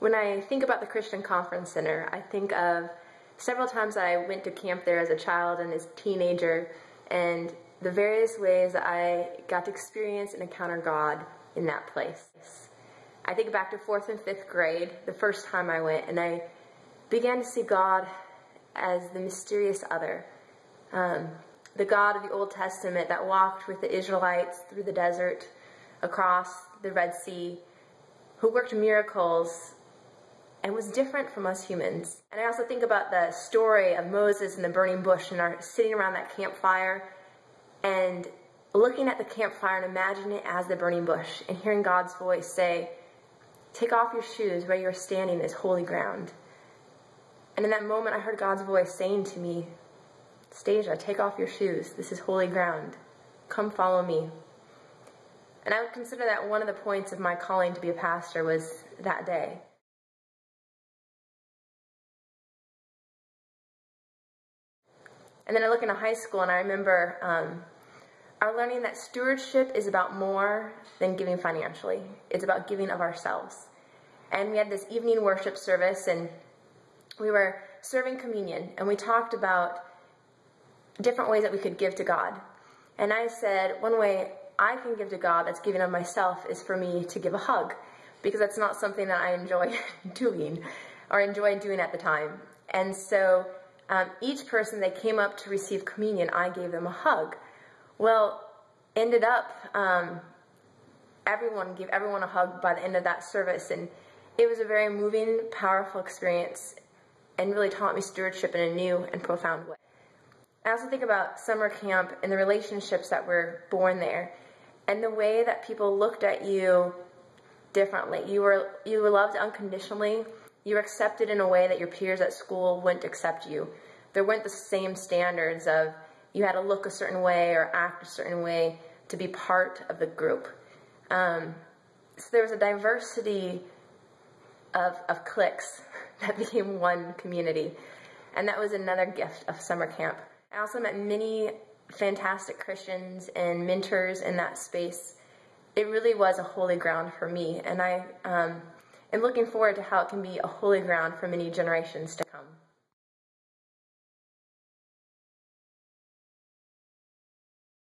When I think about the Christian Conference Center, I think of several times that I went to camp there as a child and as a teenager, and the various ways that I got to experience and encounter God in that place. I think back to 4th and 5th grade, the first time I went, and I began to see God as the mysterious other. The God of the Old Testament that walked with the Israelites through the desert, across the Red Sea, who worked miracles and was different from us humans. And I also think about the story of Moses and the burning bush and sitting around that campfire and looking at the campfire and imagining it as the burning bush and hearing God's voice say, "Take off your shoes, where you're standing is holy ground." And in that moment I heard God's voice saying to me, "Stasia, take off your shoes. This is holy ground. Come follow me." And I would consider that one of the points of my calling to be a pastor was that day. And then I look into high school and I remember our learning that stewardship is about more than giving financially. It's about giving of ourselves. And we had this evening worship service and we were serving communion and we talked about different ways that we could give to God. And I said, one way I can give to God that's giving of myself is for me to give a hug, because that's not something that I enjoy doing or enjoyed doing at the time. And so each person that came up to receive communion, I gave them a hug. Well, ended up, everyone gave everyone a hug by the end of that service, and it was a very moving, powerful experience and really taught me stewardship in a new and profound way. I also think about summer camp and the relationships that were born there and the way that people looked at you differently. You were loved unconditionally. You were accepted in a way that your peers at school wouldn't accept you. There weren't the same standards of you had to look a certain way or act a certain way to be part of the group. So there was a diversity of cliques that became one community. And that was another gift of summer camp. I also met many fantastic Christians and mentors in that space. It really was a holy ground for me, and I am looking forward to how it can be a holy ground for many generations to come.